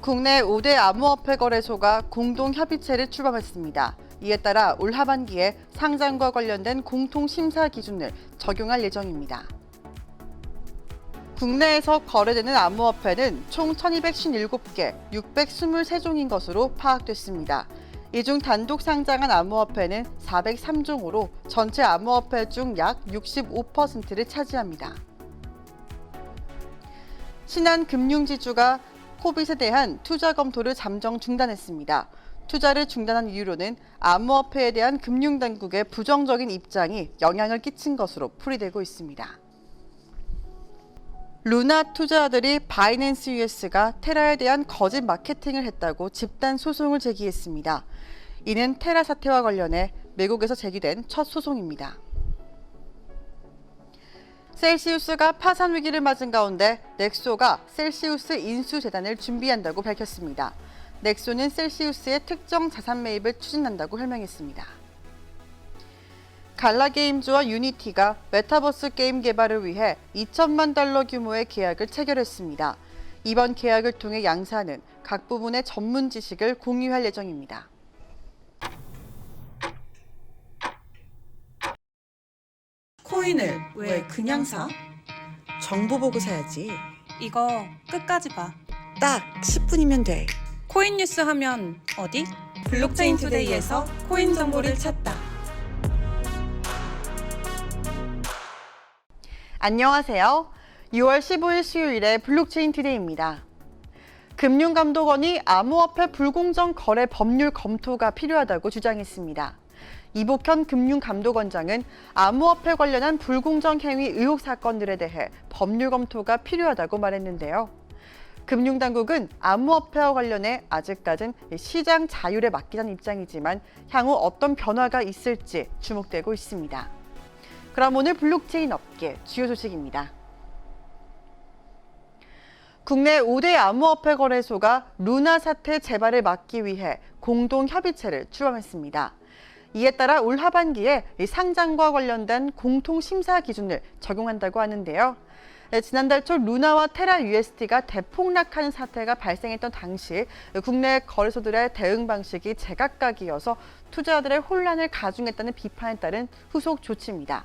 국내 5대 암호화폐 거래소가 공동 협의체를 출범했습니다. 이에 따라 올 하반기에 상장과 관련된 공통 심사 기준을 적용할 예정입니다. 국내에서 거래되는 암호화폐는 총 1257개, 623종인 것으로 파악됐습니다. 이 중 단독 상장한 암호화폐는 403종으로 전체 암호화폐 중 약 65%를 차지합니다. 신한금융지주가 코빗에 대한 투자 검토를 잠정 중단했습니다. 투자를 중단한 이유로는 암호화폐에 대한 금융당국의 부정적인 입장이 영향을 끼친 것으로 풀이되고 있습니다. 루나 투자자들이 바이낸스 US가 테라에 대한 거짓 마케팅을 했다고 집단 소송을 제기했습니다. 이는 테라 사태와 관련해 미국에서 제기된 첫 소송입니다. 셀시우스가 파산 위기를 맞은 가운데 넥소가 셀시우스 인수재단을 준비한다고 밝혔습니다. 넥소는 셀시우스의 특정 자산 매입을 추진한다고 설명했습니다. 갈라게임즈와 유니티가 메타버스 게임 개발을 위해 $2,000만 규모의 계약을 체결했습니다. 이번 계약을 통해 양사는 각 부분의 전문 지식을 공유할 예정입니다. 코인을 왜 그냥 사? 정보 보고 사야지. 이거 끝까지 봐. 딱 10분이면 돼. 코인 뉴스 하면 어디? 블록체인 투데이에서 코인 정보를 찾다. 안녕하세요. 6월 15일 수요일의 블록체인 투데이입니다. 금융감독원이 암호화폐 불공정 거래 법률 검토가 필요하다고 주장했습니다. 이복현 금융감독원장은 암호화폐 관련한 불공정 행위 의혹 사건들에 대해 법률 검토가 필요하다고 말했는데요. 금융당국은 암호화폐와 관련해 아직까진 시장 자율에 맡기자는 입장이지만 향후 어떤 변화가 있을지 주목되고 있습니다. 그럼 오늘 블록체인 업계 주요 소식입니다. 국내 5대 암호화폐 거래소가 루나 사태 재발을 막기 위해 공동 협의체를 출범했습니다. 이에 따라 올 하반기에 상장과 관련된 공통 심사 기준을 적용한다고 하는데요. 지난달 초 루나와 테라 USD가 대폭락하는 사태가 발생했던 당시 국내 거래소들의 대응 방식이 제각각이어서 투자자들의 혼란을 가중했다는 비판에 따른 후속 조치입니다.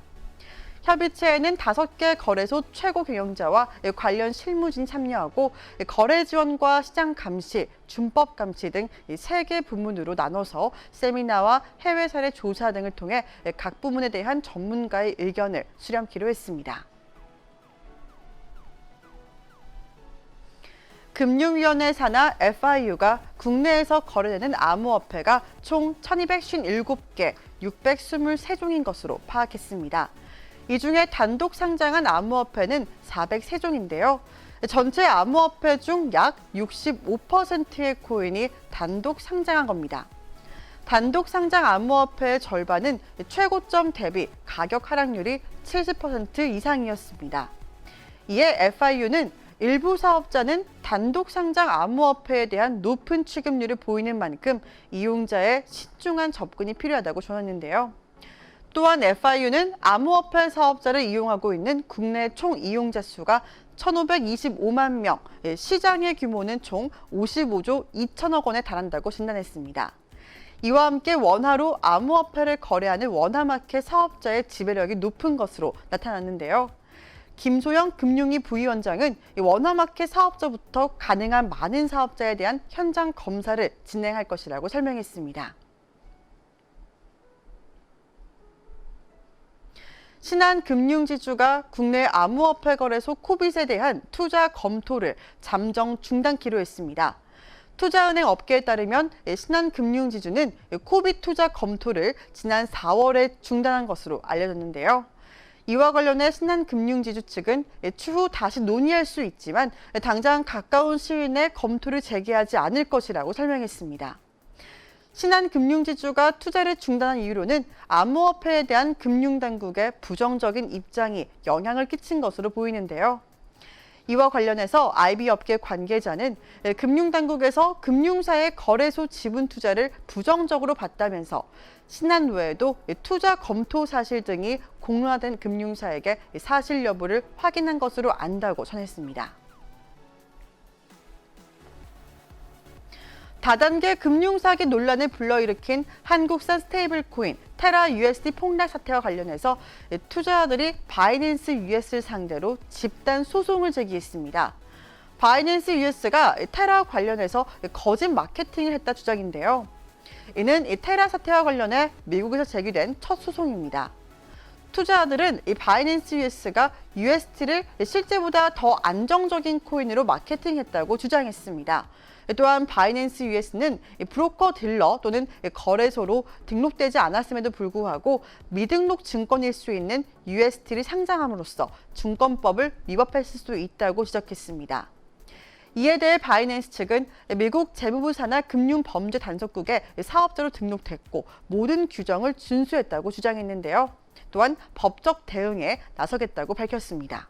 협의체에는 5개 거래소 최고 경영자와 관련 실무진이 참여하고 거래 지원과 시장 감시, 준법 감시 등 3개 부문으로 나눠서 세미나와 해외 사례 조사 등을 통해 각 부문에 대한 전문가의 의견을 수렴키로 했습니다. 금융위원회 산하 FIU가 국내에서 거래되는 암호화폐가 총 1257개, 623종인 것으로 파악했습니다. 이 중에 단독 상장한 암호화폐는 403종인데요. 전체 암호화폐 중 약 65%의 코인이 단독 상장한 겁니다. 단독 상장 암호화폐의 절반은 최고점 대비 가격 하락률이 70% 이상이었습니다. 이에 FIU는 일부 사업자는 단독 상장 암호화폐에 대한 높은 취급률을 보이는 만큼 이용자의 신중한 접근이 필요하다고 전했는데요. 또한 FIU는 암호화폐 사업자를 이용하고 있는 국내 총 이용자 수가 1,525만 명, 시장의 규모는 총 55조 2천억 원에 달한다고 진단했습니다. 이와 함께 원화로 암호화폐를 거래하는 원화마켓 사업자의 지배력이 높은 것으로 나타났는데요. 김소영 금융위 부위원장은 원화마켓 사업자부터 가능한 많은 사업자에 대한 현장 검사를 진행할 것이라고 설명했습니다. 신한금융지주가 국내 암호화폐 거래소 코빗에 대한 투자 검토를 잠정 중단키로 했습니다. 투자은행 업계에 따르면 신한금융지주는 코빗 투자 검토를 지난 4월에 중단한 것으로 알려졌는데요. 이와 관련해 신한금융지주 측은 추후 다시 논의할 수 있지만 당장 가까운 시일 내 검토를 재개하지 않을 것이라고 설명했습니다. 신한금융지주가 투자를 중단한 이유로는 암호화폐에 대한 금융당국의 부정적인 입장이 영향을 끼친 것으로 보이는데요. 이와 관련해서 IB 업계 관계자는 금융당국에서 금융사의 거래소 지분 투자를 부정적으로 봤다면서 신한 외에도 투자 검토 사실 등이 공론화된 금융사에게 사실 여부를 확인한 것으로 안다고 전했습니다. 다단계 금융사기 논란을 불러일으킨 한국산 스테이블 코인 테라 USD 폭락 사태와 관련해서 투자자들이 바이낸스 US를 상대로 집단 소송을 제기했습니다. 바이낸스 US가 테라 관련해서 거짓 마케팅을 했다 주장인데요. 이는 이 테라 사태와 관련해 미국에서 제기된 첫 소송입니다. 투자자들은 이 바이낸스 US가 USD를 실제보다 더 안정적인 코인으로 마케팅했다고 주장했습니다. 또한 바이낸스 US는 브로커 딜러 또는 거래소로 등록되지 않았음에도 불구하고 미등록 증권일 수 있는 USD를 상장함으로써 증권법을 위법했을 수 있다고 지적했습니다. 이에 대해 바이낸스 측은 미국 재무부 산하 금융범죄단속국에 사업자로 등록됐고 모든 규정을 준수했다고 주장했는데요. 또한 법적 대응에 나서겠다고 밝혔습니다.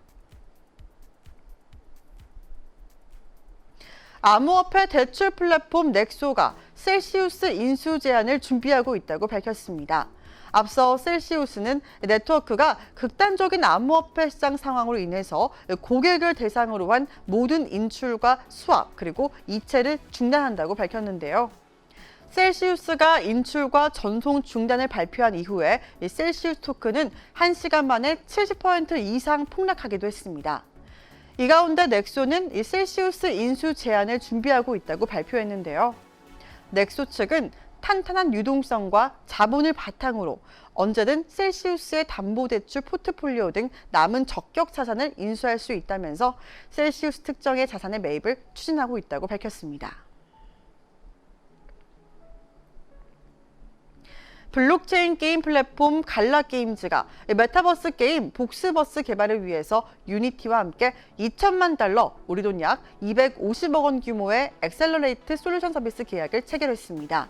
암호화폐 대출 플랫폼 넥소가 셀시우스 인수 제한을 준비하고 있다고 밝혔습니다. 앞서 셀시우스는 네트워크가 극단적인 암호화폐 시장 상황으로 인해서 고객을 대상으로 한 모든 인출과 수합 그리고 이체를 중단한다고 밝혔는데요. 셀시우스가 인출과 전송 중단을 발표한 이후에 셀시우스 토큰은 1시간 만에 70% 이상 폭락하기도 했습니다. 이 가운데 넥소는 셀시우스 인수 제한을 준비하고 있다고 발표했는데요. 넥소 측은 탄탄한 유동성과 자본을 바탕으로 언제든 셀시우스의 담보대출 포트폴리오 등 남은 적격 자산을 인수할 수 있다면서 셀시우스 특정의 자산의 매입을 추진하고 있다고 밝혔습니다. 블록체인 게임 플랫폼 갈라게임즈가 메타버스 게임 복스버스 개발을 위해서 유니티와 함께 2천만 달러, 우리 돈 약 250억 원 규모의 엑셀러레이트 솔루션 서비스 계약을 체결했습니다.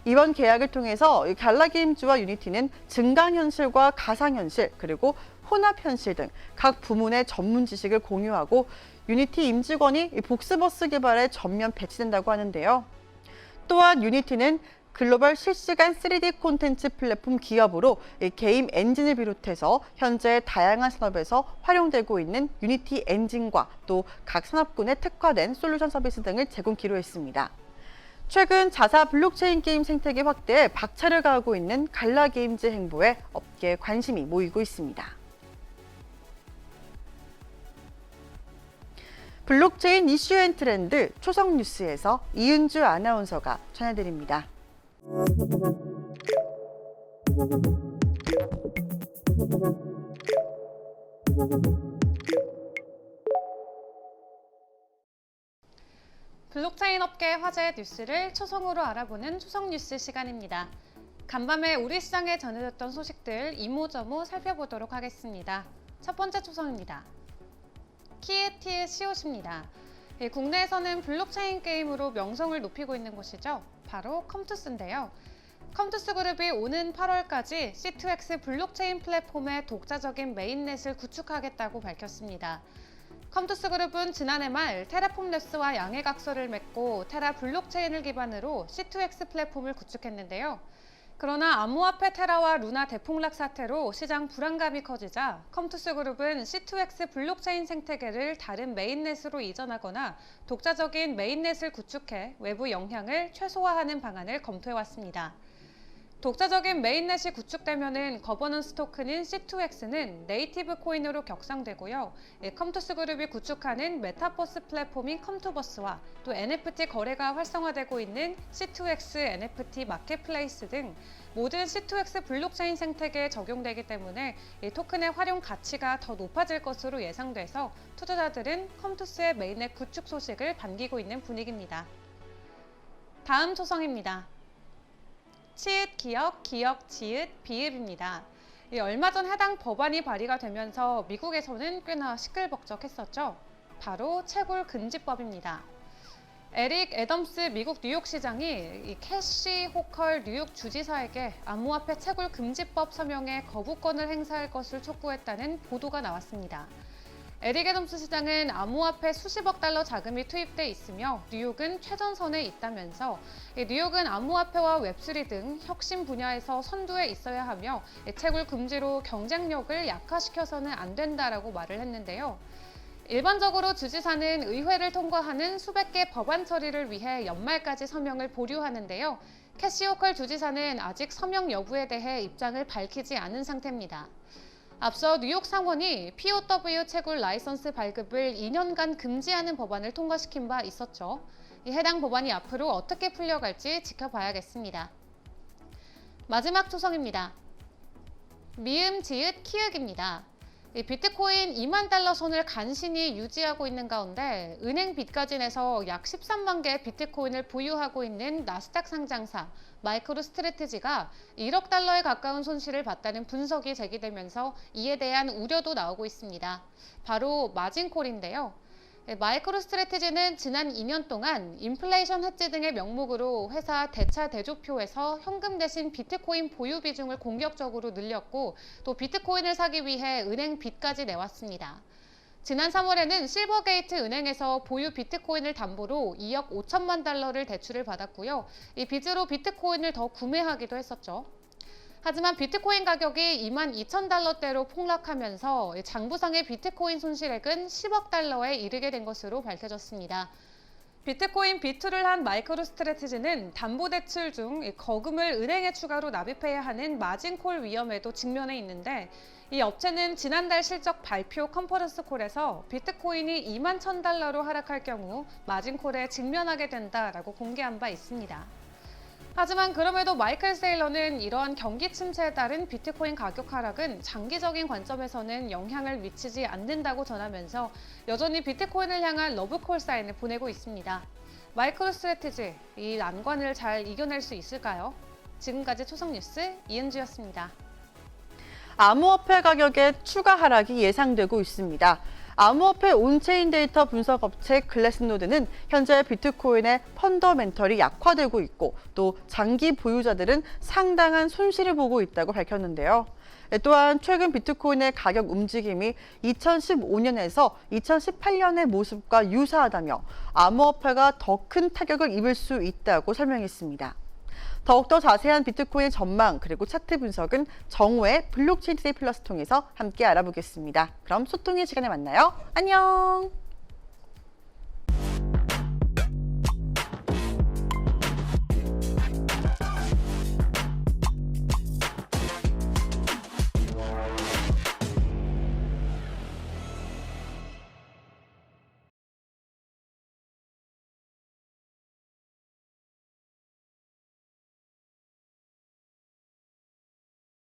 이번 계약을 통해서 갈라게임즈와 유니티는 증강현실과 가상현실 그리고 혼합현실 등 각 부문의 전문 지식을 공유하고 유니티 임직원이 복스버스 개발에 전면 배치된다고 하는데요. 또한 유니티는 글로벌 실시간 3D 콘텐츠 플랫폼 기업으로 게임 엔진을 비롯해서 현재 다양한 산업에서 활용되고 있는 유니티 엔진과 또 각 산업군에 특화된 솔루션 서비스 등을 제공키로 했습니다. 최근 자사 블록체인 게임 생태계 확대에 박차를 가하고 있는 갈라게임즈 행보에 업계에 관심이 모이고 있습니다. 블록체인 이슈 앤 트렌드 초성 뉴스에서 이은주 아나운서가 전해드립니다. 블록체인 업계 화제 뉴스를 초성으로 알아보는 초성 뉴스 시간입니다. 간밤에 우리 시장에 전해졌던 소식들 이모저모 살펴보도록 하겠습니다. 첫 번째 초성입니다. 키에티의 시옷입니다. 국내에서는 블록체인 게임으로 명성을 높이고 있는 곳이죠. 바로 컴투스인데요. 컴투스 그룹이 오는 8월까지 C2X 블록체인 플랫폼의 독자적인 메인넷을 구축하겠다고 밝혔습니다. 컴투스 그룹은 지난해 말 테라폼랩스와 양해각서를 맺고 테라 블록체인을 기반으로 C2X 플랫폼을 구축했는데요. 그러나 암호화폐 테라와 루나 대폭락 사태로 시장 불안감이 커지자 컴투스 그룹은 C2X 블록체인 생태계를 다른 메인넷으로 이전하거나 독자적인 메인넷을 구축해 외부 영향을 최소화하는 방안을 검토해왔습니다. 독자적인 메인넷이 구축되면은 거버넌스 토큰인 C2X는 네이티브 코인으로 격상되고요. 컴투스 그룹이 구축하는 메타버스 플랫폼인 컴투버스와 또 NFT 거래가 활성화되고 있는 C2X NFT 마켓플레이스 등 모든 C2X 블록체인 생태계에 적용되기 때문에 이 토큰의 활용 가치가 더 높아질 것으로 예상돼서 투자자들은 컴투스의 메인넷 구축 소식을 반기고 있는 분위기입니다. 다음 초성입니다. 치읓 기역, 기역 지읒 비읍입니다. 얼마 전 해당 법안이 발의가 되면서 미국에서는 꽤나 시끌벅적했었죠. 바로 채굴 금지법입니다. 에릭 애덤스 미국 뉴욕시장이 캐시 호컬 뉴욕 주지사에게 암호화폐 채굴 금지법 서명에 거부권을 행사할 것을 촉구했다는 보도가 나왔습니다. 에릭 애덤스 시장은 암호화폐 수십억 달러 자금이 투입돼 있으며 뉴욕은 최전선에 있다면서 뉴욕은 암호화폐와 웹3 등 혁신 분야에서 선두에 있어야 하며 채굴 금지로 경쟁력을 약화시켜서는 안 된다라고 말을 했는데요. 일반적으로 주지사는 의회를 통과하는 수백 개 법안 처리를 위해 연말까지 서명을 보류하는데요. 캐시 호컬 주지사는 아직 서명 여부에 대해 입장을 밝히지 않은 상태입니다. 앞서 뉴욕 상원이 POW 채굴 라이선스 발급을 2년간 금지하는 법안을 통과시킨 바 있었죠. 이 해당 법안이 앞으로 어떻게 풀려갈지 지켜봐야겠습니다. 마지막 초성입니다. 미음, 지읒, 키읔입니다. 비트코인 2만 달러 선을 간신히 유지하고 있는 가운데 은행 빚까지 내서 약 13만 개의 비트코인을 보유하고 있는 나스닥 상장사 마이크로 스트래티지가 1억 달러에 가까운 손실을 봤다는 분석이 제기되면서 이에 대한 우려도 나오고 있습니다. 바로 마진콜인데요. 마이크로 스트래티지는 지난 2년 동안 인플레이션 해지 등의 명목으로 회사 대차 대조표에서 현금 대신 비트코인 보유 비중을 공격적으로 늘렸고 또 비트코인을 사기 위해 은행 빚까지 내왔습니다. 지난 3월에는 실버게이트 은행에서 보유 비트코인을 담보로 2억 5천만 달러를 대출을 받았고요. 이 빚으로 비트코인을 더 구매하기도 했었죠. 하지만 비트코인 가격이 2만 2천 달러대로 폭락하면서 장부상의 비트코인 손실액은 10억 달러에 이르게 된 것으로 밝혀졌습니다. 비트코인 B2를 한 마이크로 스트래티지는 담보대출 중 거금을 은행에 추가로 납입해야 하는 마진콜 위험에도 직면해 있는데 이 업체는 지난달 실적 발표 컨퍼런스 콜에서 비트코인이 2만 1천 달러로 하락할 경우 마진콜에 직면하게 된다라고 공개한 바 있습니다. 하지만 그럼에도 마이클 세일러는 이러한 경기 침체에 따른 비트코인 가격 하락은 장기적인 관점에서는 영향을 미치지 않는다고 전하면서 여전히 비트코인을 향한 러브콜 사인을 보내고 있습니다. 마이크로 스트래티지, 이 난관을 잘 이겨낼 수 있을까요? 지금까지 초성뉴스 이은주였습니다. 암호화폐 가격의 추가 하락이 예상되고 있습니다. 암호화폐 온체인 데이터 분석 업체 글래스노드는 현재 비트코인의 펀더멘털이 약화되고 있고 또 장기 보유자들은 상당한 손실을 보고 있다고 밝혔는데요. 또한 최근 비트코인의 가격 움직임이 2015년에서 2018년의 모습과 유사하다며 암호화폐가 더 큰 타격을 입을 수 있다고 설명했습니다. 더욱더 자세한 비트코인 전망 그리고 차트 분석은 정오의 블록체인 투데이 플러스 통해서 함께 알아보겠습니다. 그럼 소통의 시간에 만나요. 안녕!